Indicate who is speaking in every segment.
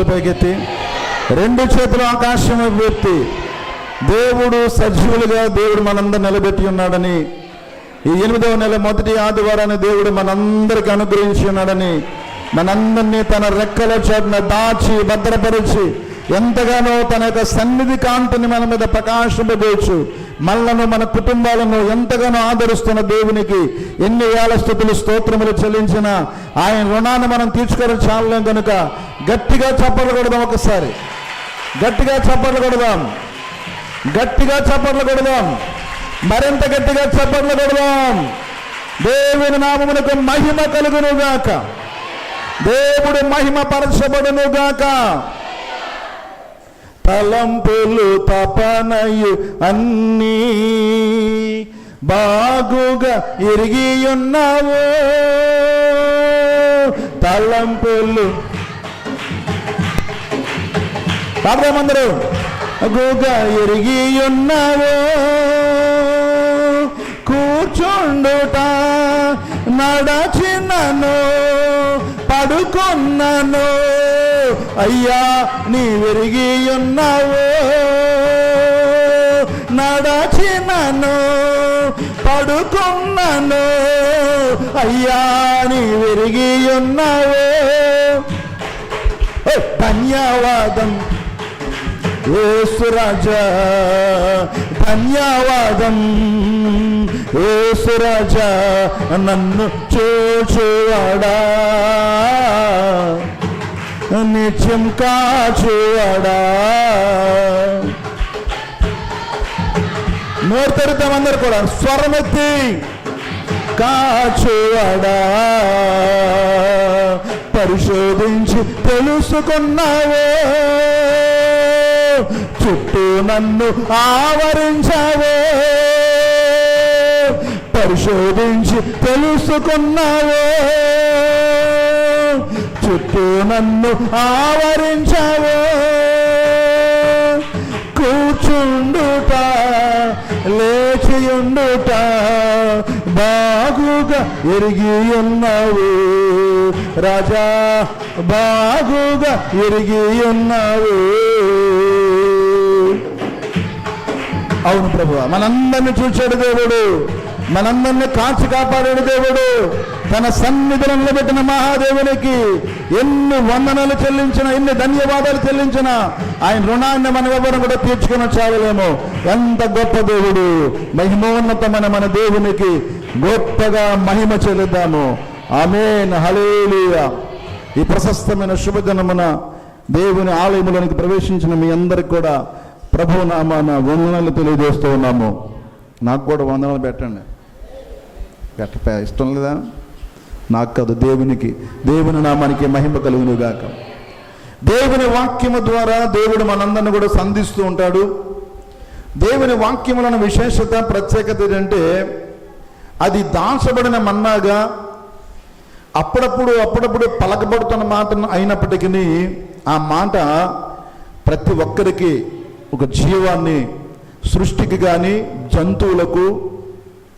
Speaker 1: పైకెత్తి రెండు చేతులు ఆకాశం ఎత్తి దేవుడు సజీవులుగా దేవుడు మనందరూ నిలబెట్టి ఉన్నాడని, ఈ 8వ నెల మొదటి ఆదివారాన్ని దేవుడు మనందరికి అనుగ్రహించి ఉన్నాడని, మనందరినీ తన రెక్కల చాటున దాచి భద్రపరిచి ఎంతగానో తన యొక్క సన్నిధి కాంతిని మన మీద ప్రకాశింపజేయచ్చు, మనలను మన కుటుంబాలను ఎంతగానో ఆదరిస్తున్న దేవునికి ఎన్ని వేల స్తుతులు స్తోత్రములు చెల్లించిన ఆయన రుణాన్ని మనం తీర్చుకోవడం చాలలేం కనుక గట్టిగా చప్పట్లు కొడదాం. ఒకసారి గట్టిగా చప్పట్లు కొడదాం, గట్టిగా చప్పట్లు కొడదాం, మరింత గట్టిగా చప్పట్లు కొడదాం. దేవుని నామమునకు మహిమ కలుగునుగాక, దేవుడు మహిమ పరచబడునుగాక. తలంపులు తపనయు అన్నీ బాగుగా ఎరిగి ఉన్నావు, తలంపులు పాడదామందరూ బాగుగా ఎరిగి ఉన్నావు, కూర్చుండుట నడచినను పడుకున్నాను అయ్యా నీ వెరిగి ఉన్నావు, నడచినను పడుకున్నాను అయ్యా నీ వెరిగి ఉన్నావు. ధన్యవాదం యేసు రాజా, ధన్యవాదం యేసు రాజా, నన్ను చూచువాడా నిత్యం కాచువాడా. నోరు తెరుద్దాం అందరు కూడా, స్వరమెత్తి కాచువాడా, పరిశోధించి తెలుసుకున్నావే, చుట్టూ నన్ను ఆవరించావే, పరిశోధించి తెలుసుకున్నావే, చుట్టూ నన్ను ఆవరించావే. కూర్చుండుట లేచియుండుట బాగుగా ఎరిగి ఉన్నావు రాజా, బాగుగా ఎరిగి ఉన్నావు. అవును ప్రభువా, మనందరినీ చూచాడు దేవుడు, మనందరినీ కాచి కాపాడాడు దేవుడు. తన సన్నిధిలో నిలబెట్టిన మహాదేవునికి ఎన్ని వందనాలు చెల్లించిన, ఎన్ని ధన్యవాదాలు చెల్లించిన ఆయన రుణాన్ని మనం ఎవరు కూడా తీర్చుకుని చావలేము. ఎంత గొప్ప దేవుడు, మహిమోన్నతమైన మన దేవునికి గొప్పగా మహిమ చెల్లిద్దాము. ఆమేన్, హల్లెలూయా. ఈ ప్రశస్తమైన శుభదినమున దేవుని ఆలయంలోనికి ప్రవేశించిన మీ అందరికి కూడా ప్రభువు నామాన వందనాలు తెలియజేస్తూ ఉన్నాము. నాకు కూడా వందనాలు పెట్టండి. ఇష్టం లేదా? నాకు కాదు, దేవునికి, దేవుని నామానికి మహిమ కలుగునుగాక. దేవుని వాక్యము ద్వారా దేవుడు మనందరిని కూడా సంధిస్తూ ఉంటాడు. దేవుని వాక్యములను విశేషత, ప్రత్యేకత ఏంటంటే అది దాచబడిన మన్నాగా అప్పుడప్పుడు పలకబడుతున్న మాట అయినప్పటికీ ఆ మాట ప్రతి ఒక్కరికి ఒక జీవాన్ని, సృష్టికి కానీ, జంతువులకు,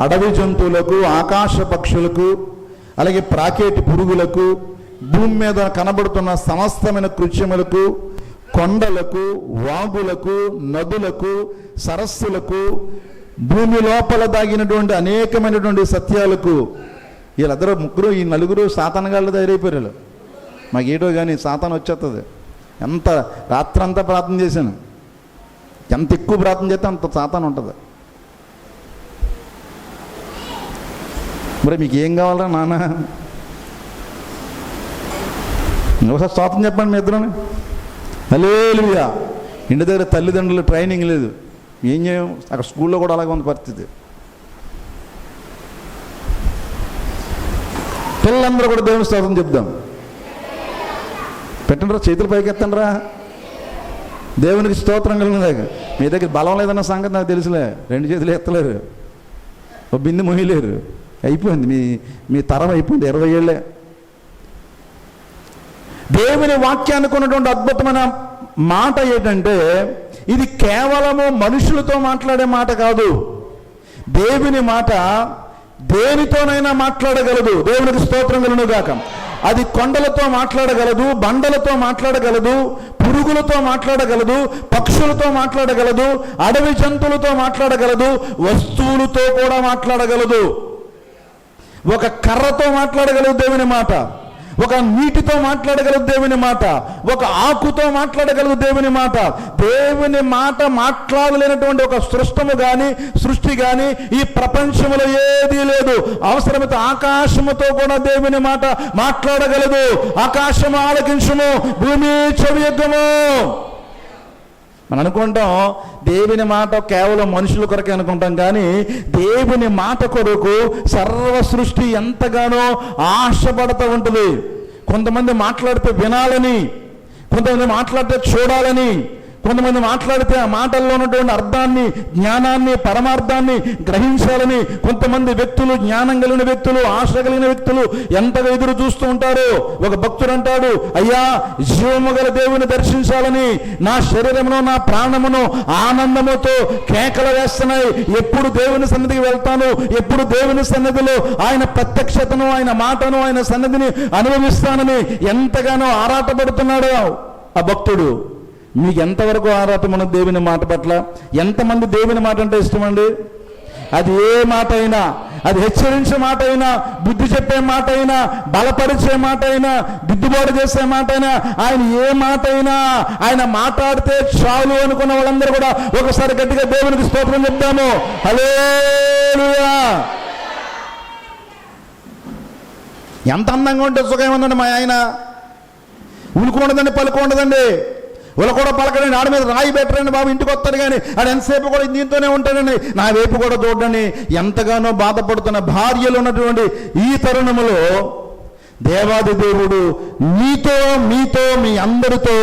Speaker 1: అడవి జంతువులకు, ఆకాశ పక్షులకు, అలాగే ప్రాకేటి పురుగులకు, భూమి మీద కనబడుతున్న సమస్తమైన కృత్యములకు, కొండలకు, వాగులకు, నదులకు, సరస్సులకు, భూమి లోపల దాగినటువంటి అనేకమైనటువంటి సత్యాలకు వీళ్ళందరూ ముగ్గురు, ఈ నలుగురు సాతానగాళ్ళు తయారైపోయారు. మాకు ఏటో కానీ సాతాను వచ్చేస్తుంది. ఎంత రాత్రంతా ప్రార్థన చేశాను, ఎంత ఎక్కువ ప్రార్థన చేస్తే అంత సాతాను ఉంటుంది. మరి మీకు ఏం కావాలరా నాన్న? ఒకసారి స్తోత్రం చెప్పండి మీ ఇద్దరుని. హల్లెలూయా. ఇంటి దగ్గర తల్లిదండ్రులు ట్రైనింగ్ లేదు, ఏం చేయం. అక్కడ స్కూల్లో కూడా అలాగే ఉంది పరిస్థితి. పిల్లలందరూ కూడా దేవుని స్తోత్రం చెప్దాం. పెట్టండి రా, చేతులు పైకి ఎత్తండి రా. దేవునికి స్తోత్రం కలిగినదాక. మీ దగ్గర బలం లేదన్న సంగతి నాకు తెలుసులే. 2 చేతులు ఎత్తలేరు, ఒక బిందు మొయ్యలేరు. అయిపోయింది, మీ తరం అయిపోయింది, 20 ఏళ్ళే. దేవుని వాక్యానికి ఉన్నటువంటి అద్భుతమైన మాట ఏంటంటే ఇది కేవలము మనుషులతో మాట్లాడే మాట కాదు. దేవుని మాట దేనితోనైనా మాట్లాడగలదు. దేవునికి స్తోత్రం కలుగునుగాక. అది కొండలతో మాట్లాడగలదు, బండలతో మాట్లాడగలదు, పురుగులతో మాట్లాడగలదు, పక్షులతో మాట్లాడగలదు, అడవి జంతువులతో మాట్లాడగలదు, వస్తువులతో కూడా మాట్లాడగలదు. ఒక కర్రతో మాట్లాడగలదు దేవుని మాట, ఒక నీటితో మాట్లాడగలదు దేవుని మాట, ఒక ఆకుతో మాట్లాడగలదు దేవుని మాట. దేవుని మాట మాట్లాడలేనటువంటి ఒక సృష్టి కానీ ఈ ప్రపంచంలో ఏదీ లేదు. అవసరమైతే ఆకాశముతో కూడా దేవుని మాట మాట్లాడగలదు. ఆకాశము ఆలకించుము, భూమి చెవియొగ్గము. మనం అనుకుంటాం దేవుని మాట కేవలం మనుషుల కొరకే అనుకుంటాం, కానీ దేవుని మాట కొరకు సర్వ సృష్టి ఎంతగానో ఆశపడుతూ ఉంటుంది. కొంతమంది మాట్లాడితే వినాలని, కొంతమంది మాట్లాడితే చూడాలని, కొంతమంది మాట్లాడితే ఆ మాటల్లో ఉన్నటువంటి అర్థాన్ని, జ్ఞానాన్ని, పరమార్థాన్ని గ్రహించాలని. కొంతమంది వ్యక్తులు, జ్ఞానం కలిగిన వ్యక్తులు, ఆశ కలిగిన వ్యక్తులు ఎంతగా ఎదురు చూస్తూ ఉంటారు. ఒక భక్తుడు అంటాడు, అయ్యా జీవము గల దేవుని దర్శించాలని నా శరీరమును నా ప్రాణమును ఆనందముతో కేకలు వేస్తున్నాయి. ఎప్పుడు దేవుని సన్నిధికి వెళ్తాను, ఎప్పుడు దేవుని సన్నిధిలో ఆయన ప్రత్యక్షతను, ఆయన మాటను, ఆయన సన్నిధిని అనుభవిస్తానని ఎంతగానో ఆరాటపడుతున్నాడు ఆ భక్తుడు. మీకు ఎంతవరకు ఆరాటం ఉన్నది దేవుని మాట పట్ల? ఎంతమంది దేవుని మాట అంటే ఇష్టమండి? అది ఏ మాట అయినా, అది హెచ్చరించే మాట అయినా, బుద్ధి చెప్పే మాట అయినా, బలపరిచే మాట అయినా, దిద్దుబాటు చేసే మాట అయినా, ఆయన ఏ మాట అయినా ఆయన మాట్లాడితే చాలు అనుకున్న వాళ్ళందరూ కూడా ఒకసారి గట్టిగా దేవునికి స్తోత్రం చెప్తాము. హల్లెలూయా. ఎంత అందంగా ఉంటే సుఖం ఉందండి మా ఆయన. ఉలుకు ఉండదండి, పలుకు ఉండదండి. వీళ్ళు కూడా పలకడండి, ఆడ మీద రాయి పెట్టరండి బాబు, ఇంటికి వస్తాడు కానీ ఆడ ఎంతసేపు కూడా దీంతోనే ఉంటాడండి, నా వైపు కూడా చూడండి. ఎంతగానో బాధపడుతున్న భార్యలు ఉన్నటువంటి ఈ తరుణములో దేవాది దేవుడు మీతో, మీ అందరితో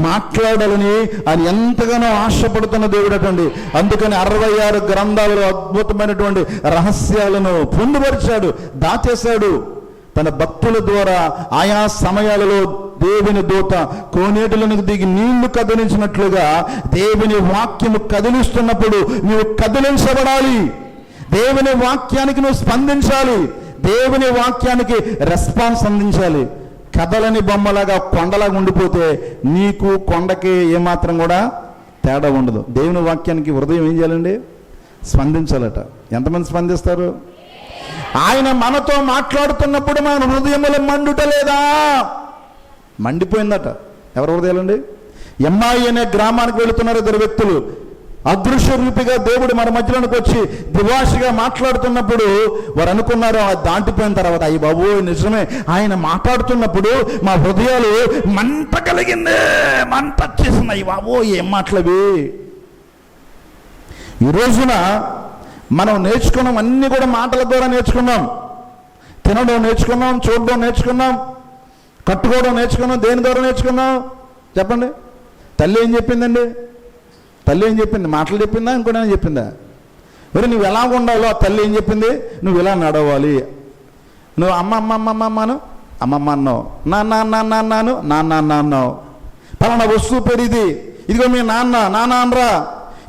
Speaker 1: మాట్లాడాలని ఆయన ఎంతగానో ఆశపడుతున్న దేవుడు అటండి. అందుకని 66 గ్రంథాలలో అద్భుతమైనటువంటి రహస్యాలను పొందుపరిచాడు, దాచేశాడు. తన భక్తుల ద్వారా ఆయా సమయాలలో దేవుని దూత కోనేటిలను దిగి నీళ్లు కదిలించినట్లుగా దేవుని వాక్యము కదిలిస్తున్నప్పుడు నువ్వు కదిలించబడాలి. దేవుని వాక్యానికి నువ్వు స్పందించాలి. దేవుని వాక్యానికి రెస్పాన్స్ అందించాలి. కదలని బొమ్మలాగా కొండలాగా ఉండిపోతే నీకు కొండకి ఏమాత్రం కూడా తేడా ఉండదు. దేవుని వాక్యానికి హృదయం ఏం చేయాలండి? స్పందించాలట. ఎంతమంది స్పందిస్తారు? ఆయన మనతో మాట్లాడుతున్నప్పుడు మన హృదయములు మండుట లేదా? మండిపోయిందట. ఎవరు హృదయాలండి? ఎమ్మాయి అనే గ్రామానికి వెళుతున్నారు 2 వ్యక్తులు. అదృశ్య రూపిగా దేవుడు మన మధ్యలోనికి వచ్చి దివాషిగా మాట్లాడుతున్నప్పుడు వారు అనుకున్నారు, దాటిపోయిన తర్వాత అయ్యి బాబు నిజమే, ఆయన మాట్లాడుతున్నప్పుడు మా హృదయాలు మంట కలిగిందే, మంట వచ్చేసినాయి బాబు, ఏం మాటలవి. ఈ రోజున మనం నేర్చుకున్నాం, అన్నీ కూడా మాటల ద్వారా నేర్చుకున్నాం. తినడం నేర్చుకున్నాం, చూడడం నేర్చుకున్నాం, కట్టుకోవడం నేర్చుకున్నాం. దేని ద్వారా నేర్చుకున్నాం చెప్పండి? తల్లి ఏం చెప్పిందండి? తల్లి ఏం చెప్పింది? మాటలు చెప్పిందా, ఇంకోటి చెప్పిందా? మరి నువ్వు ఎలా ఉండాలో ఆ తల్లి ఏం చెప్పింది? నువ్వు ఇలా నడవాలి. నువ్వు అమ్మ అమ్మ అమ్మ అమ్మను అమ్మమ్మ అన్నావు, నాన్న నాన్న అన్నాను నాన్న అన్నావు. పలానా వస్తువు పెరిది, ఇదిగో మీ నాన్న నాన్న అనరా,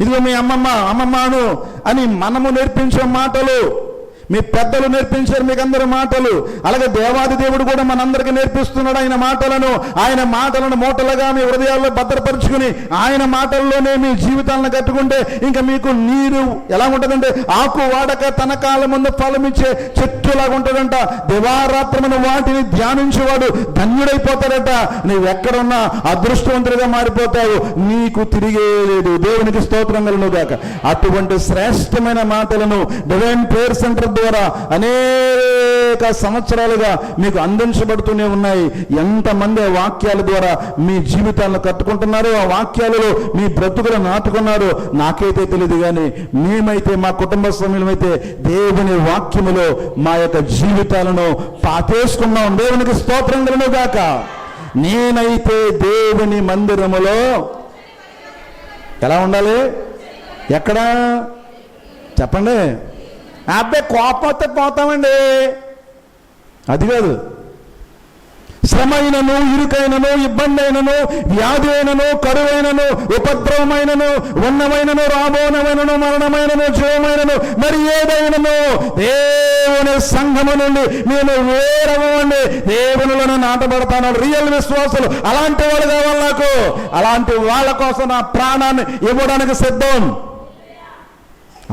Speaker 1: ఇదిగో మీ అమ్మమ్మ అమ్మమ్మ అను అని మనము నేర్పించే మాటలు, మీ పెద్దలు నేర్పించారు మీకు అందరి మాటలు. అలాగే దేవాది దేవుడు కూడా మనందరికీ నేర్పిస్తున్నాడు ఆయన మాటలను మూటలుగా మీ హృదయాల్లో భద్రపరుచుకుని ఆయన మాటల్లోనే మీ జీవితాలను కట్టుకుంటే ఇంకా మీకు నీరు ఎలా ఉంటుందంటే ఆకు వాడక తన కాలం ముందు ఫలమిచ్చే చెట్టులాగా ఉంటుందంట. దివారాత్రమున వాటిని ధ్యానించేవాడు ధన్యుడైపోతాడట. నీవెక్కడున్నా అదృష్టవంతుడిగా మారిపోతావు, నీకు తిరిగే లేదు. దేవునికి స్తోత్రం కలుగును గాక. అటువంటి శ్రేష్టమైన మాటలను డివైన్ ప్రేయర్ సెంటర్ ద్వారా అనేక సంవత్సరాలుగా మీకు అందించబడుతూనే ఉన్నాయి. ఎంతమంది ఆ వాక్యాల ద్వారా మీ జీవితాలను కట్టుకుంటున్నారో, ఆ వాక్యాలలో మీ బ్రతుకులు నాటుకున్నారో నాకైతే తెలియదు, కానీ మేమైతే మా కుటుంబ సభ్యులమైతే దేవుని వాక్యములో మా యొక్క జీవితాలను పాతేసుకున్నాం. దేవునికి స్తోత్రం కలుగును గాక. నేనైతే దేవుని మందిరములో ఎలా ఉండాలి? ఎక్కడా చెప్పండి? అబ్బాయి కోపం వస్తే పోతామండి, అది కాదు. శ్రమ అయినను, ఇరుకైనను, ఇబ్బంది అయినను, వ్యాధి అయినను, కరువైనను, ఉపద్రవమైనను, ఉన్నమైనను, రాబోనమైనను, మరణమైనను, జీవమైనను, మరి ఏదైనను దేవుని సంఘము నుండి నేను వేరవండి దేవునిలోనే నాటబడతాను. రియల్ విశ్వాసులు అలాంటి వాళ్ళు కావాలి నాకు. అలాంటి వాళ్ళ కోసం నా ప్రాణాన్ని ఇవ్వడానికి సిద్ధం.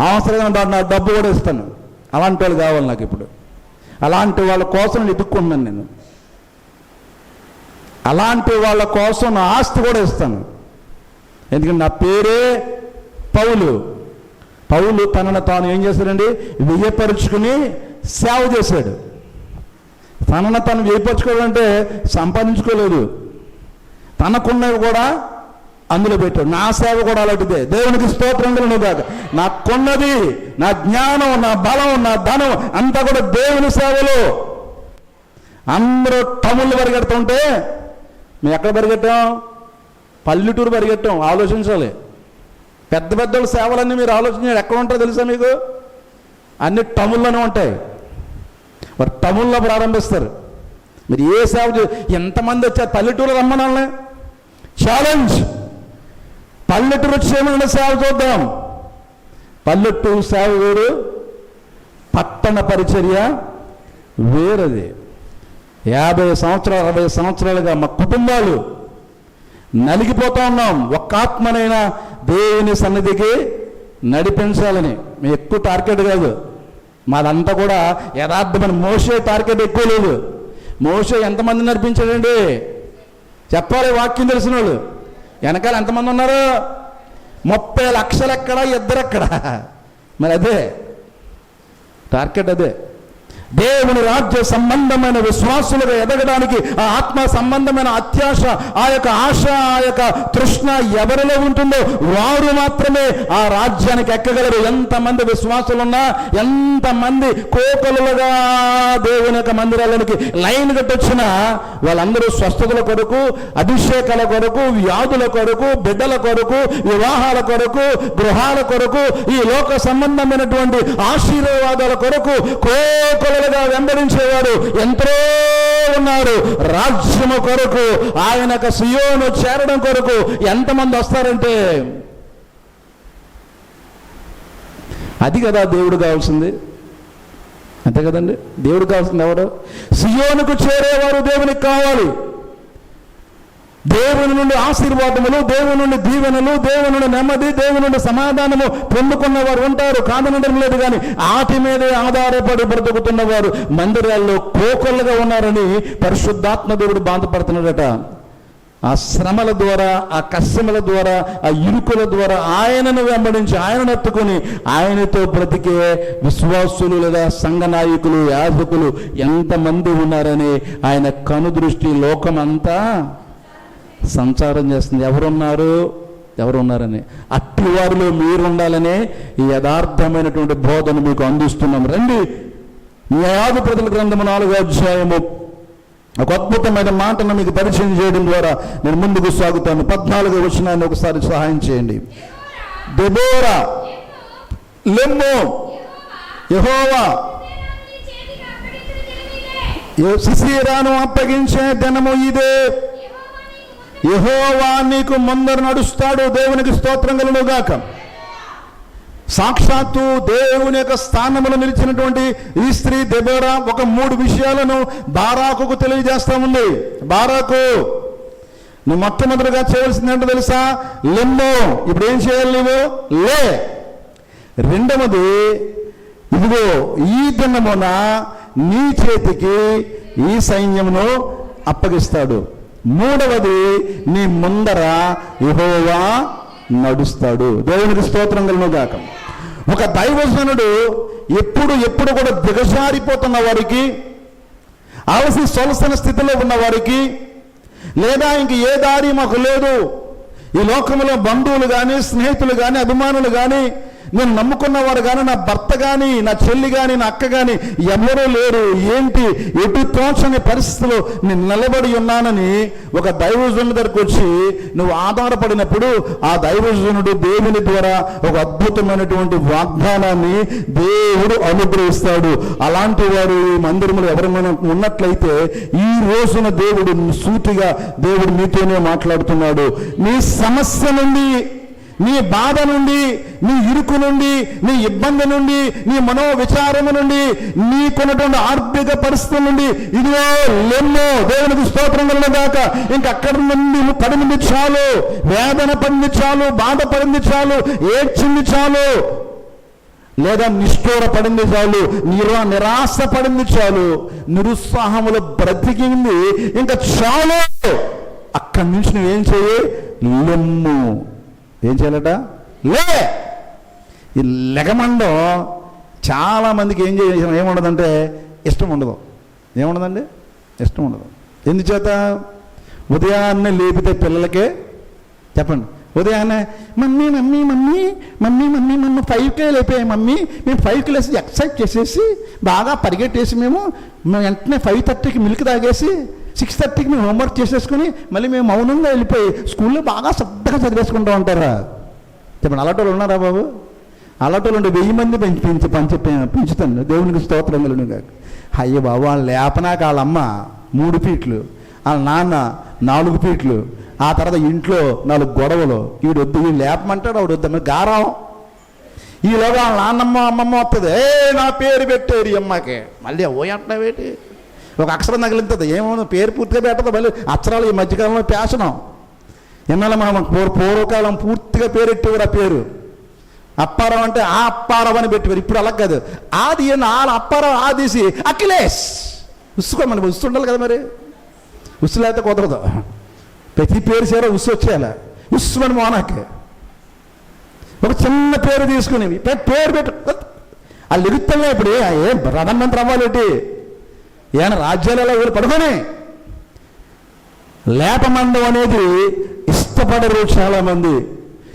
Speaker 1: అవసరమైన నా డబ్బు కూడా ఇస్తాను. అలాంటి వాళ్ళు కావాలి నాకు. ఇప్పుడు అలాంటి వాళ్ళ కోసం ఎదుక్కుంటున్నాను నేను. అలాంటి వాళ్ళ కోసం నా ఆస్తి కూడా ఇస్తాను. ఎందుకంటే నా పేరే పౌలు. పౌలు తనను తాను ఏం చేశాడండి? వ్యయపరుచుకుని సేవ చేశాడు. తనను తాను వ్యయపరుచుకోవాలంటే సంపాదించుకోలేదు, తనకున్నవి కూడా అందులో పెట్టాడు. నా సేవ కూడా అలాంటిదే. దేవునికి స్తోత్రములు కాక. నాకున్నది, నా జ్ఞానం, నా బలం, నా ధనం అంతా కూడా దేవుని సేవలో. అందరూ టముళ్ళు పరిగెడుతుంటే మేము ఎక్కడ పరిగెట్టాం? పల్లెటూరు పరిగెట్టాం. ఆలోచించాలి. పెద్ద పెద్దోళ్ళ సేవలన్నీ మీరు ఆలోచించాలి. ఎక్కడ ఉంటారో తెలుసా మీకు? అన్ని టముల్లోనే ఉంటాయి. వారు టముల్లో ప్రారంభిస్తారు. మీరు ఏ సేవ ఎంతమంది వచ్చారు? పల్లెటూరు రమ్మనాలని ఛాలెంజ్. పల్లెటూరు వచ్చేమన్నా సేవ చూద్దాం. పల్లెటూరు సేవ వేరు, పట్టణ పరిచర్య వేరది. 50 సంవత్సరాలు 60 సంవత్సరాలుగా మా కుటుంబాలు నలిగిపోతూ ఉన్నాం. ఒక్క ఆత్మనైనా దేవుని సన్నిధికి నడిపించాలని. మేము ఎక్కువ టార్గెట్ కాదు, మాదంతా కూడా యథార్థమైన. మోషే టార్గెట్ ఎక్కువ లేదు. మోషే ఎంతమంది నడిపించాడండి? చెప్పాలి. వాక్యం తెలిసిన వాళ్ళు వెనకాల ఎంతమంది ఉన్నారు? 30 లక్షలు ఎక్కడ, 2 ఎక్కడ? మరి అదే టార్గెట్. అదే దేవుని రాజ్య సంబంధమైన విశ్వాసులుగా ఎదగడానికి ఆ ఆత్మ సంబంధమైన అత్యాశ, ఆ యొక్క ఆశ, ఆ యొక్క తృష్ణ ఎవరిలో ఉంటుందో వారు మాత్రమే ఆ రాజ్యానికి ఎక్కగలరు. ఎంతమంది విశ్వాసులున్నా, ఎంతమంది కోకలుగా దేవుని యొక్క మందిరాలకి లైన్ కట్టొచ్చినా వాళ్ళందరూ స్వస్థతల కొరకు, అభిషేకాల కొరకు, వ్యాధుల కొరకు, బిడ్డల కొరకు, వివాహాల కొరకు, గృహాల కొరకు, ఈ లోక సంబంధమైనటువంటి ఆశీర్వాదాల కొరకు కోకలు వెంబడించేవారు ఎంతో ఉన్నారు. రాజ్యము కొరకు, ఆయన సియోను చేరడం కొరకు ఎంతమంది వస్తారంటే అది కదా దేవుడు కావాల్సింది. అంతే కదండి. దేవుడు కావాల్సింది ఎవరు? సియోనుకు చేరేవారు దేవునికి కావాలి. దేవుని నుండి ఆశీర్వాదములు, దేవుని నుండి దీవెనలు, దేవుని నుండి నెమ్మది, దేవుని నుండి సమాధానము పొందుకున్న వారు ఉంటారు, కాదనడం లేదు. కానీ ఆటి మీదే ఆధారపడి బ్రతుకుతున్న వారు మందిరాల్లో కోకొల్లగా ఉన్నారని పరిశుద్ధాత్మ దేవుడు బాధపడుతున్నాడట. ఆ శ్రమల ద్వారా, ఆ కష్టముల ద్వారా, ఆ ఇరుకుల ద్వారా ఆయనను వెంబడించి, ఆయనను ఎత్తుకొని ఆయనతో బ్రతికే విశ్వాసులు లేదా సంఘ నాయకులు, యాజకులు ఎంతమంది ఉన్నారని ఆయన కనుదృష్టి లోకమంతా సంచారం చేస్తుంది. ఎవరున్నారని. అట్టి వారిలో మీరు ఉండాలనే ఈ యథార్థమైనటువంటి బోధన మీకు అందిస్తున్నాం. రండి, న్యాయాధిపతుల గ్రంథము 4వ అధ్యాయము ఒక అద్భుతమైన మాటను మీకు పరిచయం చేయడం ద్వారా నేను ముందుకు సాగుతాను. 14వ వచనాన్ని ఒకసారి సహాయం చేయండి. దెబోరా, లెమ్మో, యెహోవా సిసీరాను అప్పగించే దినము ఇదే. యెహోవా నీకు ముందర నడుస్తాడు. దేవునికి స్తోత్రం కలుగును గాక. సాక్షాత్తు దేవుని యొక్క స్థానంలో నిలిచినటువంటి ఈ స్త్రీ దెబోరా ఒక 3 విషయాలను బారాకుకు తెలియజేస్తా ఉంది. బారాకు, నువ్వు మొట్టమొదటిగా చేయవలసింది ఏంటో తెలుసా? లెమ్మో. ఇప్పుడు ఏం చేయాలి నువ్వు? లే. రెండవది, ఇదిగో ఈ దినమున నీ చేతికి ఈ సైన్యమును అప్పగిస్తాడు. మూడవది, నీ ముందర యెహోవా నడుస్తాడు. దేవునికి స్తోత్రం కలుగును గాక. ఒక దైవజనుడు ఎప్పుడు కూడా దిగజారిపోతున్న వారికి, అలసి సొలసన స్థితిలో ఉన్న వారికి, లేదా ఇంక ఏ దారి మాకు లేదు, ఈ లోకంలో బంధువులు కానీ, స్నేహితులు కానీ, అభిమానులు కానీ, నేను నమ్ముకున్నవారు కానీ, నా భర్త కానీ, నా చెల్లి కానీ, నా అక్క కానీ ఎవరూ లేరు, ఏంటి ఎటు తోచని పరిస్థితిలో నేను నిలబడి ఉన్నానని ఒక దైవజనుడి దగ్గరకు వచ్చి నువ్వు ఆధారపడినప్పుడు ఆ దైవజనుడు దేవుని ద్వారా ఒక అద్భుతమైనటువంటి వాగ్దానాన్ని దేవుడు అనుగ్రహిస్తాడు. అలాంటి వారు ఈ మందిరంలో ఎవరైనా ఉన్నట్లయితే ఈ రోజున దేవుడు సూటిగా దేవుడు మీతోనే మాట్లాడుతున్నాడు. నీ సమస్య నుండి, నీ బాధ నుండి, నీ ఇరుకు నుండి, నీ ఇబ్బంది నుండి, నీ మనోవిచారము నుండి, నీకున్నటువంటి ఆర్థిక పరిస్థితుల నుండి ఇదిగో లెమ్మో, దేవునికి స్తోత్రం కలుగుగాక. ఇంకక్కడి నుండి పడింది చాలు, వేదన పడింది చాలు, బాధపడింది చాలు, ఏడ్చింది చాలు, లేదా నిష్ఠూర పడింది చాలు, నిరాశ పడింది చాలు, నిరుత్సాహములో బ్రతికింది ఇంకా చాలు. అక్కడి నుంచి నువ్వేం చేయి? లెమ్ము. ఏం చేయాలట? ఈ లెగమండం చాలామందికి ఏముండదంటే ఇష్టం ఉండదు. ఏముండదండి? ఇష్టం ఉండదు. ఎందుచేత? ఉదయాన్నే లేపితే పిల్లలకే చెప్పండి, ఉదయాన్నే mummy mummy mummy mummy mummy mummy 5కే లేపాయి మమ్మీ, మేము 5కి లేసి ఎక్సర్సైజ్ చేసేసి బాగా పరిగెట్టేసి మేము వెంటనే 5:30కి మిల్క్ తాగేసి 6:30కి మేము హోంవర్క్ చేసేసుకుని మళ్ళీ మేము మౌనంగా వెళ్ళిపోయి స్కూల్లో బాగా శ్రద్ధగా చదివేసుకుంటూ ఉంటారా? చెప్పండి, అలాంటి ఉన్నారా బాబు? అలాంటి ఉంటే 1000 మంది పెంచుతాను. దేవునికి స్తోత్రం కలుగును. అయ్యో బాబు, వాళ్ళు లేపనాక వాళ్ళమ్మ 3 ఫీట్లు, వాళ్ళ నాన్న 4 ఫీట్లు, ఆ తర్వాత ఇంట్లో 4 గొడవలు. వీడు వద్దు, వీడు లేపమంటాడు, ఆవిడ వద్దు, గారం. ఈలోగా వాళ్ళ నాన్నమ్మ అమ్మమ్మ వస్తుంది, నా పేరు పెట్టారు ఈ అమ్మకి, మళ్ళీ అంటున్నావేటి, ఒక అక్షరం తగిలింది, ఏమో పేరు పూర్తిగా పెట్టదు, మళ్ళీ అక్షరాలు ఈ మధ్యకాలంలో పేషనం. ఎన్నాళ్ళ మనం పూర్వకాలం పూర్తిగా పేరెట్టేవారు. ఆ పేరు అప్పారావు అంటే ఆ అప్పారావు అని పెట్టేవారు. ఇప్పుడు అలా కాదు, ఆది అప్పారావు ఆదేసి అఖిలేష్ ఉస్సుకో, మనకి ఉస్తుండాలి కదా, మరి ఉస్సు లేకపోతే కుదరదు. ప్రతి పేరు చేర ఉస్సు వచ్చేయాలి. ఉస్సుమని మోనాకి ఒక చిన్న పేరు తీసుకుని పేరు పెట్టు, వాళ్ళు ఎగుతున్నా. ఇప్పుడు ఏ ప్రధానమంత్రి అవ్వాలేటి, ఏమైనా రాజ్యాలలో వీళ్ళు పడుకొని లేపమండం అనేది ఇష్టపడరు చాలామంది.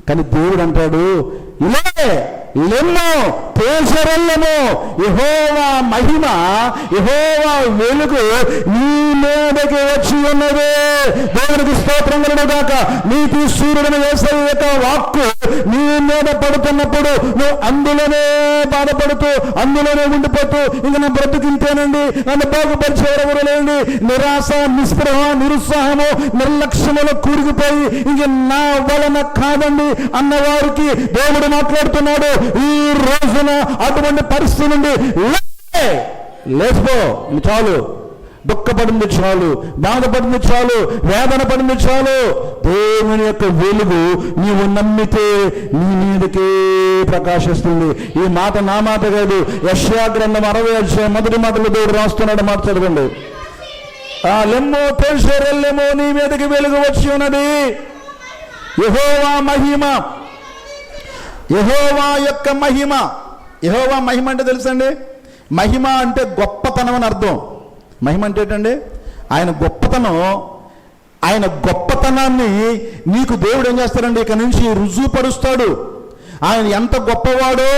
Speaker 1: కానీ దేవుడు అంటాడు, లెమ్ము, తేజరెల్లము, యెహోవా మహిమ, యెహోవా వెలుగు నీ మీదకి వచ్చి ఉన్నదే. దేవునికి స్తోత్రం కలుగుగాక. నీతి సూర్యుడిని యేసయ్య యొక్క వాక్కు నీ మీద పడుతున్నప్పుడు నువ్వు అందులోనే బాధపడుతూ, అందులోనే ఉండిపోతూ, ఇంక నా బ్రతుకింతేనండి, నన్ను బాగుపరిచేవారు లేండి, నిరాశ, నిస్పృహ, నిరుత్సాహము, నిర్లక్ష్యములో కూరుకుపోయి ఇంక నా వలన కాదండి అన్నవారికి దేవుడు మాట్లాడుతున్నాడు. ఈ రోజున అటువంటి పరిస్థితి నుండి లేచిపో. చాలు, దుఃఖపడింది చాలు, బాధపడింది చాలు, వేదన పడింది చాలు. దేవుని యొక్క వెలుగు నీవు నమ్మితే నీ మీదకే ప్రకాశిస్తుంది. ఈ మాట నా మాట కాదు, యెషయా గ్రంథం 60 మొదటి మాటలు దేవుడు రాస్తున్నాడు. మాట చదవండి. లెమ్మో తేజరెల్లెమో, నీ మీదకి వెలుగు వచ్చి ఉన్నది. యెహోవా మహిమ, యెహోవా యొక్క మహిమ. యెహోవా మహిమ అంటే తెలుసండి, మహిమ అంటే గొప్పతనం అని అర్థం. మహిమ అంటే ఏంటండి? ఆయన గొప్పతనం. ఆయన గొప్పతనాన్ని నీకు దేవుడు ఏం చేస్తాడండి, ఇక నుంచి రుజువుపరుస్తాడు. ఆయన ఎంత గొప్పవాడో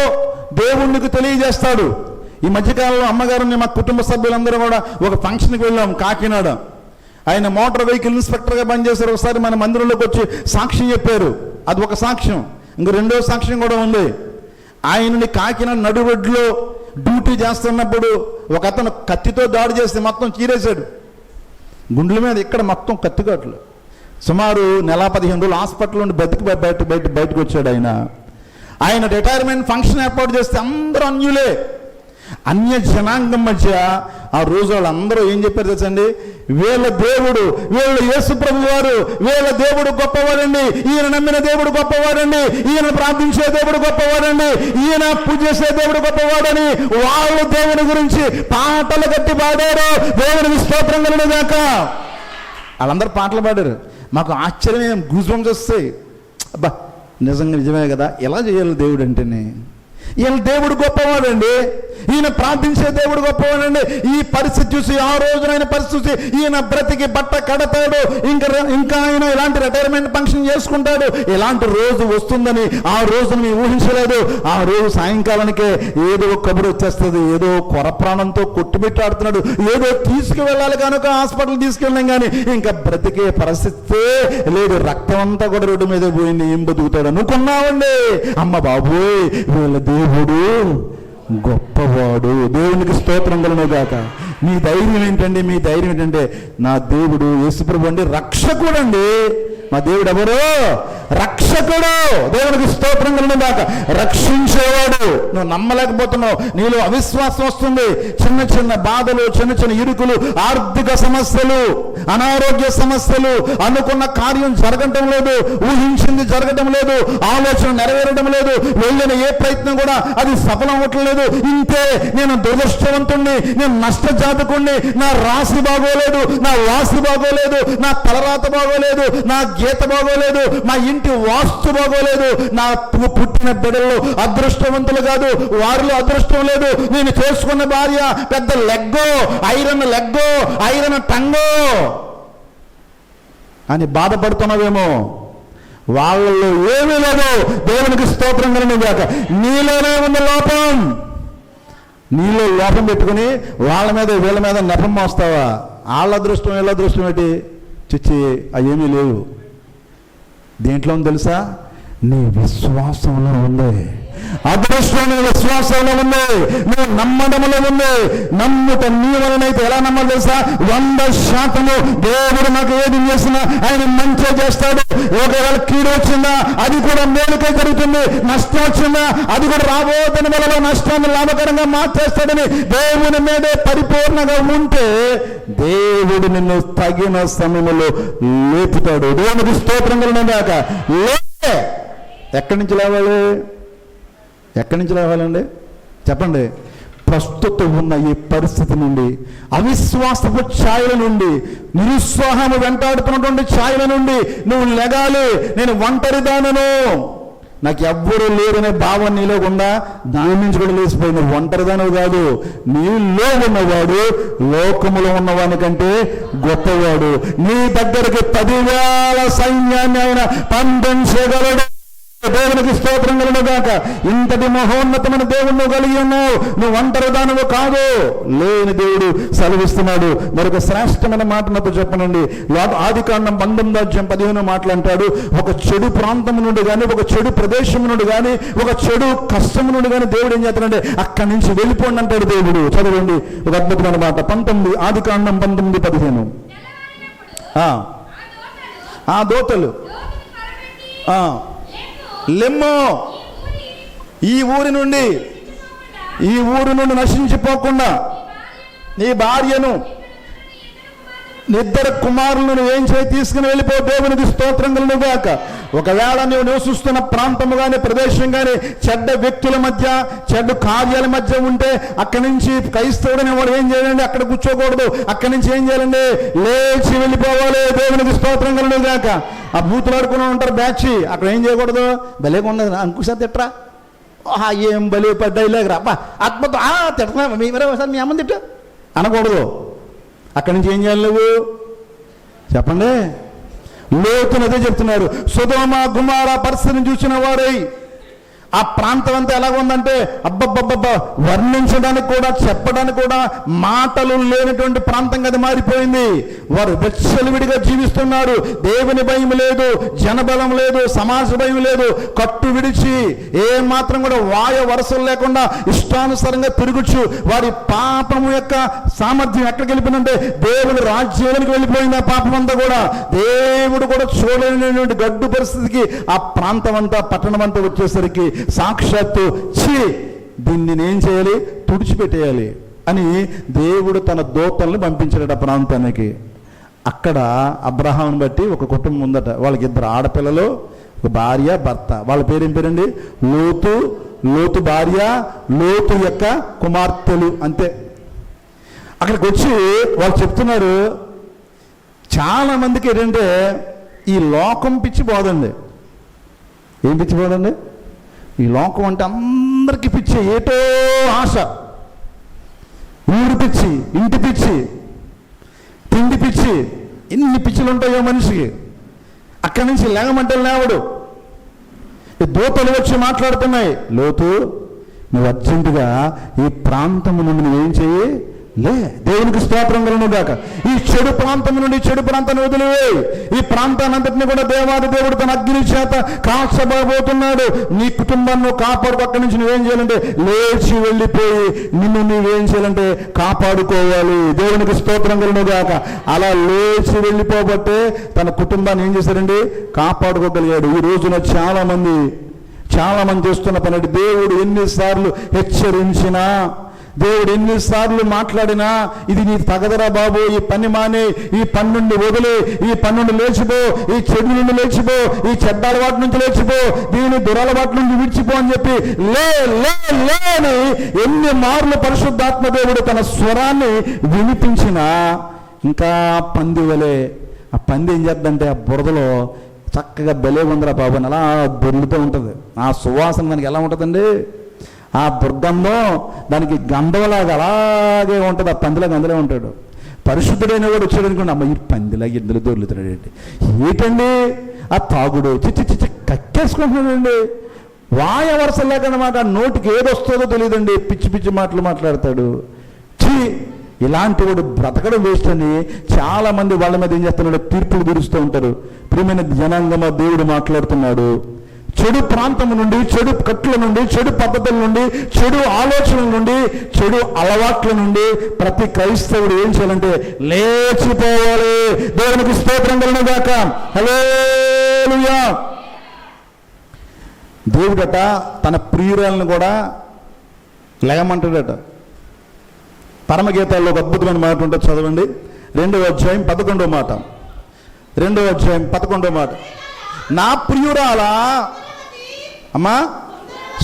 Speaker 1: దేవుడికి తెలియజేస్తాడు. ఈ మధ్యకాలంలో అమ్మగారిని మా కుటుంబ సభ్యులందరూ కూడా ఒక ఫంక్షన్కి వెళ్ళాం కాకినాడ. ఆయన మోటార్ వెహికల్ ఇన్స్పెక్టర్గా పనిచేశారు. ఒకసారి మన మందిరంలోకి వచ్చి సాక్ష్యం చెప్పారు. అది ఒక సాక్ష్యం. ఇంకో 2వ సాక్ష్యం కూడా ఉంది. ఆయనని కాకినాడ నడువొడ్లో డ్యూటీ చేస్తున్నప్పుడు ఒక అతను కత్తితో దాడి చేస్తే మొత్తం చీరేశాడు. గుండెల మీద ఇక్కడ మొత్తం కత్తికాట్లు. సుమారు 15 రోజులు హాస్పిటల్ నుండి బయటకు వచ్చాడు. ఆయన రిటైర్మెంట్ ఫంక్షన్ ఏర్పాటు చేస్తే అందరూ అన్యులే, అన్య జనాంగం మధ్య ఆ రోజు వాళ్ళందరూ ఏం చెప్పారు తెలుసండి? వీళ్ళ దేవుడు, వీళ్ళ యేసు ప్రభు వారు, వీళ్ళ దేవుడు గొప్పవాడండి, ఈయన నమ్మిన దేవుడు గొప్పవాడండి, ఈయన ప్రార్థించే దేవుడు గొప్పవాడండి, ఈయన పూజ చేసే దేవుడు గొప్పవాడని వాళ్ళు దేవుని గురించి పాటలు కట్టి పాడారు. దేవుడికి స్తోత్రం కలుగుగాక. వాళ్ళందరూ పాటలు పాడారు. మాకు ఆశ్చర్యం, గూస్ బంప్స్ వస్తాయి. అబ్బా, నిజంగా నిజమే కదా, ఎలా చేయాలి దేవుడు అంటేనే. ఈయన దేవుడు గొప్పవాడండి, ఈయన ప్రార్థించే దేవుడు గొప్పవాడండి. ఈ పరిస్థితి చూసి, ఆ రోజునైన పరిస్థితి, ఈయన బ్రతికి బట్ట కడతాడు, ఇంకా ఆయన ఇలాంటి రిటైర్మెంట్ ఫంక్షన్ చేసుకుంటాడు, ఇలాంటి రోజు వస్తుందని ఆ రోజును మేము ఊహించలేదు. ఆ రోజు సాయంకాలానికే ఏదో కబురు వచ్చేస్తుంది, ఏదో కొర ప్రాణంతో కొట్టుబెట్టాడుతున్నాడు, ఏదో తీసుకువెళ్ళాలి కనుక హాస్పిటల్ తీసుకెళ్ళాం, కానీ ఇంకా బ్రతికే పరిస్థితే లేదు, రక్తం అంతా కూడా రోడ్డు మీద పోయింది, ఏం బతుకుతాడు అనుకున్నామండి. అమ్మ బాబోయ్, వీళ్ళ దేవుడు గొప్పవాడు, దేవునికి స్తోత్రం కలుగును గాక. మీ ధైర్యం ఏంటండి? మీ ధైర్యం ఏంటంటే నా దేవుడు యేసుప్రభు అండి రక్షకుడు అండి. మా దేవుడు ఎవరు? రక్షకుడు. దేవునికి స్తోత్రం కలుగును గాక. రక్షించేవాడు. నువ్వు నమ్మలేకపోతున్నావు, నీలో అవిశ్వాసం వస్తుంది, చిన్న చిన్న బాధలు, చిన్న చిన్న ఇరుకులు, ఆర్థిక సమస్యలు, అనారోగ్య సమస్యలు, అనుకున్న కార్యం జరగటం లేదు, ఊహించింది జరగటం లేదు, ఆలోచన నెరవేరడం లేదు, వెళ్ళిన ఏ ప్రయత్నం కూడా అది సఫలం అవ్వట్లేదు. ఇంతే, నేను దురదృష్టవంతుణ్ణి, నేను నష్టజాతకుణ్ణి, నా రాశి బాగోలేదు, నా వాసి బాగోలేదు, నా తలరాత బాగోలేదు, నా గీత బాగోలేదు, మా ఇంటి వాస్తు బాగోలేదు, నా పుట్టిన బిడ్డలు అదృష్టవంతులు కాదు, వారిలో అదృష్టం లేదు, నేను చేసుకున్న భార్య పెద్ద లెగ్గో, ఐరన్ లెగ్గో, ఐరన్ టంగో అని బాధపడుతున్నావేమో. వాళ్ళలో ఏమీ లేదు. దేవునికి స్తోత్రం కలుగును గాక. నీలోనే ఉన్న లోపం. నీలో లోపం పెట్టుకుని వాళ్ళ మీద వీళ్ళ మీద నెపం మోస్తావా? వాళ్ళ అదృష్టం వీళ్ళ అదృష్టం ఏంటి? చిచ్చి, అవేమీ లేవు. దేంట్లో ఉంది తెలుసా? నీ విశ్వాసంలో ఉంది. అదృష్టం నీ విశ్వాసంలో ఉంది, నువ్వు నమ్మడంలో ఉంది. నమ్ముట నీ వలనైతే ఎలా నమ్మాలి తెలుసా? 100% దేవుడు నాకు ఏది చేసినా ఆయన మంచిగా చేస్తాడు. ఒకవేళ కీడు వచ్చిందా అది కూడా మేలుకే జరుగుతుంది, నష్టం వచ్చిందా అది కూడా రాబోతున్న వల్ల నష్టాన్ని లాభకరంగా మార్చేస్తాడని దేవుని మీదే పరిపూర్ణంగా ఉంటే దేవుడు నిన్ను తగిన సమయంలో లేపుతాడు. దేవునికి స్తోత్రం కలుగును గాక. ఎక్కడి నుంచి లేవాలి? ఎక్కడి నుంచి లేవాలండి? చెప్పండి. ప్రస్తుతం ఉన్న ఈ పరిస్థితి నుండి, అవిశ్వాసపు ఛాయల నుండి, నిరుత్సాహము వెంటాడుతున్నటువంటి ఛాయల నుండి నువ్వు లెగాలి. నేను ఒంటరిదానను, నాకు ఎవ్వరూ లేరనే భావం నీలో గుండా దాని నుంచి కూడా లేచిపోయింది. ఒంటరిదానవు కాదు, నీలో ఉన్నవాడు లోకములో ఉన్నవాని కంటే గొప్పవాడు. నీ దగ్గరికి 10,000 సైన్యాన్ని ఆయన పంపించగలడు. దేవునికి స్తోత్రం కలుగును గాక. ఇంతటి మహోన్నతమైన దేవుణ్ణి కలిగి ఉన్నావు, నువ్వు ఒంటరిదానవు కాదు. లేని దేవుడు సెలవిస్తున్నాడు. మరొక శ్రేష్టమైన మాట నాతో చెప్పనండి. ఆదికాండం 19:15 మాటలంటాడు, ఒక చెడు ప్రాంతం నుండి కానీ, ఒక చెడు ప్రదేశం నుండి కానీ, ఒక చెడు కష్టం నుండి కానీ దేవుడు ఏం చేస్తాడంటే అక్కడి నుంచి వెళ్ళిపోండి అంటాడు దేవుడు. చదవండి ఒక అద్భుతమైన మాట. 19 ఆదికాండం 19:15. ఆ దోతలు లెమ్మో, ఈ ఊరి నుండి నశించిపోకుండా నీ భార్యను, నిద్దరు కుమారులను ఏం చేయి తీసుకుని వెళ్ళిపో. దేవునికి స్తోత్రం కలుగును గాక. ఒకవేళ నువ్వు నివసిస్తున్న ప్రాంతము కానీ, ప్రదేశం కానీ చెడ్డ వ్యక్తుల మధ్య, చెడ్డ కార్యాల మధ్య ఉంటే అక్కడి నుంచి క్రైస్తవుడని వాడు ఏం చేయాలండి? అక్కడ కూర్చోకూడదు. అక్కడి నుంచి ఏం చేయాలండి? లేచి వెళ్ళిపోవాలి. దేవునికి స్తోత్రం కలుగును గాక. ఆ బూతులు ఆడుకుని ఉంటారు బ్యాచ్, అక్కడ ఏం చేయకూడదు? భలేగా ఉండదు. అంకుసారి తిట్టరా, ఏం భలే డైలాగ్ రా, అద్భుతం తిట్టనా సార్, మీ అమ్మని తిట్ట అనకూడదు. అక్కడి నుంచి ఏం చేయాలి నువ్వు? చెప్పండి. లోతును అదే చెప్తున్నారు. సొదొమ గుమొర్రా పరిస్థితిని చూసిన వారై, ఆ ప్రాంతం అంతా ఎలా ఉందంటే అబ్బబ్బబ్బబ్బా, వర్ణించడానికి కూడా, చెప్పడానికి కూడా మాటలు లేనటువంటి ప్రాంతంగా అది మారిపోయింది. వారు వెచ్చలివిడిగా జీవిస్తున్నారు. దేవుని భయం లేదు, జనబలం లేదు, సమాజ భయం లేదు. కట్టు విడిచి ఏ మాత్రం కూడా వాయ వరసలు లేకుండా ఇష్టానుసారంగా తిరుగుచు వారి పాపము యొక్క సామర్థ్యం ఎక్కడికి వెళ్ళిపోయిందంటే దేవుడు రాజ్యానికి వెళ్ళిపోయింది. ఆ పాపం అంతా కూడా దేవుడు కూడా చూడలేనటువంటి గడ్డు పరిస్థితికి ఆ ప్రాంతం అంతా, పట్టణం అంతా వచ్చేసరికి సాక్షాత్తు దీన్ని ఏం చేయాలి? తుడిచిపెట్టేయాలి అని దేవుడు తన దూతల్ని పంపించాడు ఆ ప్రాంతానికి. అక్కడ అబ్రహాముని బట్టి ఒక కుటుంబం ఉందట. వాళ్ళకి 2 ఆడపిల్లలు, ఒక భార్య, భర్త. వాళ్ళ పేరేం పేరండి? లోతు భార్య, లోతు యొక్క కుమార్తెలు. అంతే. అక్కడికి వచ్చి వాళ్ళు చెప్తున్నారు, చాలా మందికి ఏంటంటే ఈ లోకం పిచ్చి పోదండి. ఏం పిచ్చి పోదండి? ఈ లోకం అంటే అందరికీ పిచ్చి, ఏటో ఆశ, ఊరు పిచ్చి, ఇంటి పిచ్చి, తిండి పిచ్చి, ఎన్ని పిచ్చిలు ఉంటాయో మనిషికి. అక్కడి నుంచి లేవమంటే లేవడు. దూతలు వచ్చి మాట్లాడుతున్నాయి, లోతు నువ్వు అర్జెంటుగా ఈ ప్రాంతము నుండి నువ్వేం చెయ్యి, లే. దేవునికి స్తోత్రం కలుగును గాక. ఈ చెడు ప్రాంతం నుండి చెడు ప్రాంతాన్ని వదిలివేయి. ఈ ప్రాంతాన్ని అంతటినీ కూడా దేవాది దేవుడు తన అగ్ని చేత కాల్చబోతున్నాడు. నీ కుటుంబాన్ని కాపాడుకో. అక్కడి నుంచి నువ్వేం చేయాలంటే లేచి వెళ్ళిపోయి నిన్ను నువ్వేం చేయాలంటే కాపాడుకోవాలి. దేవునికి స్తోత్రం కలుగును గాక. అలా లేచి వెళ్ళిపోబట్టే తన కుటుంబాన్ని ఏం చేశారండి, కాపాడుకోగలిగాడు. ఈ రోజున చాలా మంది చేస్తున్న పని, దేవుడు ఎన్నిసార్లు హెచ్చరించినా, దేవుడు ఎన్నిసార్లు మాట్లాడినా, ఇది నీ తగదరా బాబు, ఈ పని మానే, ఈ పని నుండి వదిలే, ఈ పని నుండి లేచిపో, ఈ చెడు నుండి లేచిపో, ఈ చెడ్డ అలవాటు నుంచి లేచిపో, దీని దురలవాటు నుండి విడిచిపో అని చెప్పి లేని ఎన్ని మార్లు పరిశుద్ధాత్మ దేవుడు తన స్వరాన్ని వినిపించినా ఇంకా పంది వలే ఆ పంది ఏం చేద్దంటే ఆ బురదలో చక్కగా బెలే ఉందిరా బాబు అని అలా దొర్లుతూ ఉంటుంది. ఆ సువాసన దానికి ఎలా ఉంటుందండి, ఆ దుర్గంధం దానికి గంధంలాగా అలాగే ఉంటుంది. ఆ పందిలాగా అందులో ఉంటాడు. పరిశుద్ధుడైన వాడు వచ్చాడు అనుకోండి, అమ్మ ఈ పందిలాగా ఇందులో దొర్లుతున్నాడు ఏంటి, ఏంటండి ఆ తాగుడు, చిచ్చి కక్కేసుకుంటున్నాడండి. వాయ వరుస లేకనమాట, నోటికి ఏదొస్తుందో తెలియదండి, పిచ్చి పిచ్చి మాటలు మాట్లాడతాడు. ఇలాంటి వాడు బ్రతకడం వేస్ట్ అని చాలా మంది వాళ్ళ మీద ఏం చేస్తున్నాడు, తీర్పులు తీరుస్తూ ఉంటారు. ప్రియమైన జనాంగమ, దేవుడు మాట్లాడుతున్నాడు. చెడు ప్రాంతం నుండి, చెడు కట్టుల నుండి, చెడు పద్ధతుల నుండి, చెడు ఆలోచనల నుండి, చెడు అలవాట్ల నుండి ప్రతి క్రైస్తవుడు ఏం చేయాలంటే లేచిపోవాలి. దేవునికి స్తోత్రం కలుగును గాక. హల్లెలూయా. దేవుడట తన ప్రియురాలను కూడా లేగమంటాడట. పరమగీతాల్లో ఒక అద్భుతమైన మాట ఉంటుంది, చదవండి. 2వ అధ్యాయం 11వ మాట. 2వ అధ్యాయం 11వ మాట. నా ప్రియురాలా, అమ్మా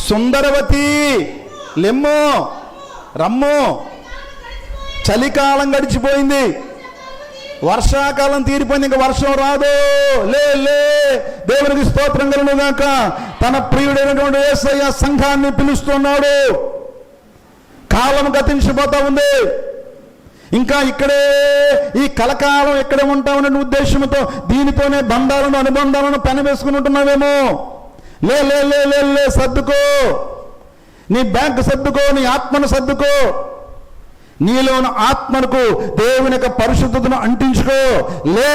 Speaker 1: సుందరవతి, లెమ్మో రమ్మో, చలికాలం గడిచిపోయింది, వర్షాకాలం తీరిపోయింది, ఇంకా వర్షం రాదు, లే. దేవునికి స్తోత్రం కలుగును గాక. తన ప్రియుడైనటువంటి యేసయ్య సంఘాన్ని పిలుస్తున్నాడు. కాలం గతించిపోతా ఉంది. ఇంకా ఇక్కడే ఈ కలకాలం ఇక్కడే ఉంటామనే ఉద్దేశంతో దీనితోనే బంధాలను అనుబంధాలను పెనవేసుకుని ఉంటున్నావేమో. లే సర్దుకో, నీ బ్యాగ్ సర్దుకో, నీ ఆత్మను సర్దుకో, నీలోని ఆత్మకు దేవుని యొక్క పరిశుద్ధతను అంటించుకో. లే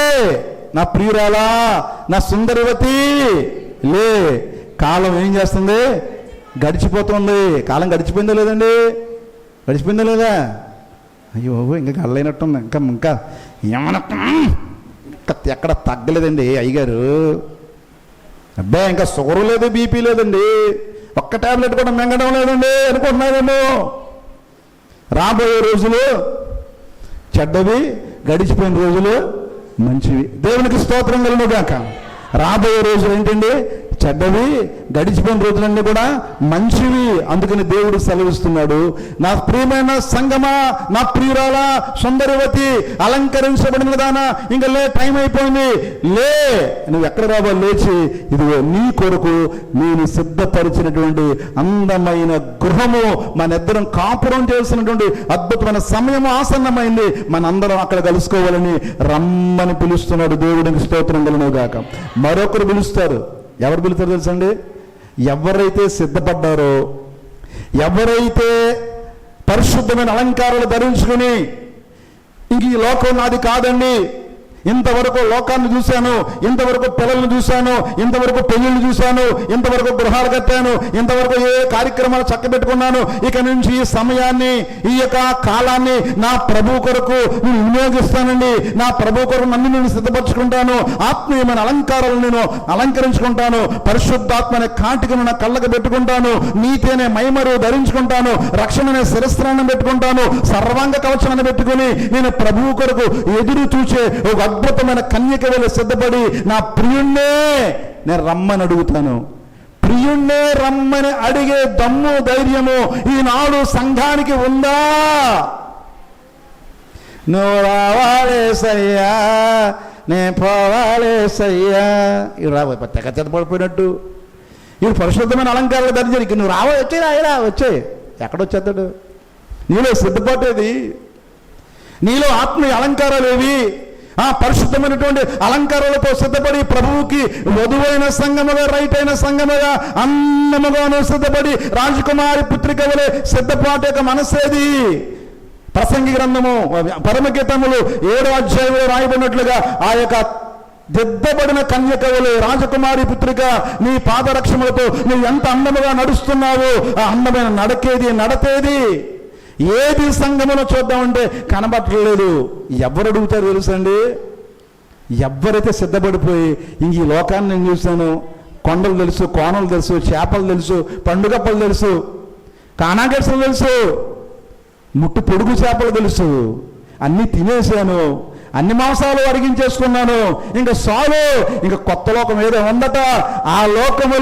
Speaker 1: నా ప్రియురాలా, నా సుందరవతి, లే. కాలం ఏం చేస్తుంది, గడిచిపోతుంది. కాలం గడిచిపోయిందా లేదండి, గడిచిపోయిందా లేదా? అయ్యో ఇంకా గల్లైనట్టుంది, ఇంకా ఏమన్నా ఇంకా ఎక్కడ తగ్గలేదండి అయ్యగారు. అబ్బా ఇంకా షుగర్ లేదు, బీపీ లేదండి, ఒక్క టాబ్లెట్ కూడా మింగడం లేదండి అనుకుంటున్నారేమో. రాబోయే రోజులు చెడ్డవి, గడిచిపోయిన రోజులు మంచివి. దేవునికి స్తోత్రం కలుగును గాక. రాబోయే రోజులు ఏంటండి, చెడ్డవి, గడిచిపోయిన రోజులన్నీ కూడా మంచివి. అందుకని దేవుడు సెలవిస్తున్నాడు, నా ప్రియమైన సంగమా, నా ప్రియురాలా, సుందరవతి, అలంకరించబడిన దానా, ఇంకా లే, టైం అయిపోయింది, లే. నువ్వు ఎక్కడ రాబో, లేచి ఇదిగో నీ కొరకు నేను సిద్ధపరిచినటువంటి అందమైన గృహము, మనిద్దరం కాపురం చేసినటువంటి అద్భుతమైన సమయము ఆసన్నమైంది, మనందరం అక్కడ కలుసుకోవాలని రమ్మని పిలుస్తున్నాడు. దేవుడికి స్తోత్రం కలుగును గాక. మరొకరు పిలుస్తారు. ఎవరు పిలుస్తారో తెలుసండి, ఎవరైతే సిద్ధపడ్డారో, ఎవరైతే పరిశుద్ధమైన అలంకారాలు ధరించుకుని ఇంక ఈ లోకం నాది కాదండి, ఇంతవరకు లోకాన్ని చూశాను, ఇంతవరకు పిల్లల్ని చూశాను, ఇంతవరకు పెళ్ళిళ్ళు చూశాను, ఇంతవరకు గృహాలు కట్టాను, ఇంతవరకు ఏ కార్యక్రమాలు చక్కబెట్టుకున్నాను, ఇక నుంచి ఈ సమయాన్ని, ఈ యొక్క కాలాన్ని నా ప్రభు కొరకు నేను వినియోగిస్తానండి, నా ప్రభు కొరకు నన్ను నేను సిద్ధపరచుకుంటాను, ఆత్మీయమైన అలంకారాలను నేను అలంకరించుకుంటాను, పరిశుద్ధాత్మ అనే కాటికను నా కళ్ళకు పెట్టుకుంటాను, నీతి అనే మైమరు ధరించుకుంటాను, రక్షణ అనే శిరస్త్రాన్ని పెట్టుకుంటాను, సర్వాంగ కవచాన్ని పెట్టుకుని నేను ప్రభువు కొరకు ఎదురు చూసే ఒక అద్భుతమైన కన్యక వేళ సిద్ధపడి నా ప్రియుణ్ణే నేను రమ్మని అడుగుతాను. ప్రియుణ్ణే రమ్మని అడిగే దమ్ము, ధైర్యము ఈనాడు సంఘానికి ఉందా? నువ్వు రావాలేసయ్యా, నే పోవాలేసయ్యా. తెగ చెత్తపడిపోయినట్టు వీడు పరిశుద్ధమైన అలంకారాలు ధరించాడు. నువ్వు రావా, వచ్చే రాయరా, వచ్చే. ఎక్కడొచ్చేస్తాడు? నీలో సిద్ధపాటేది, నీలో ఆత్మీయ అలంకారాలు ఏవి? పరిశుద్ధమైనటువంటి అలంకారాలతో సిద్ధపడి ప్రభువుకి వధువైన సంగముగా, రైట్ అయిన సంగముగా, అందముగాను సిద్ధపడి రాజకుమారి పుత్రిక వలె సిద్ధపాటు యొక్క మనస్సేది. ప్రసంగి గ్రంథము పరమగీతములు 7వ అధ్యాయంలో రాయబడినట్లుగా ఆ యొక్క దిద్దబడిన కన్యకవలే రాజకుమారి పుత్రిక నీ పాదరక్షములతో నువ్వు ఎంత అందముగా నడుస్తున్నావు. ఆ అందమైన నడకేది, నడతేది ఏది సంగములో చూద్దామంటే కనబట్టలేదు. ఎవరు అడుగుతారు తెలుసండి? ఎవరైతే సిద్ధపడిపోయి ఇంక ఈ లోకాన్ని నేను చూశాను, కొండలు తెలుసు, కోనలు తెలుసు, చేపలు తెలుసు, పండుగప్పలు తెలుసు, కానాగడ్సలు తెలుసు, ముట్టు పొడుగు చేపలు తెలుసు, అన్నీ తినేసాను, అన్ని మాంసాలు అరిగించేసుకున్నాను, ఇంకా సాలు, ఇంకా కొత్త లోకం ఏదో ఉందట, ఆ లోకములు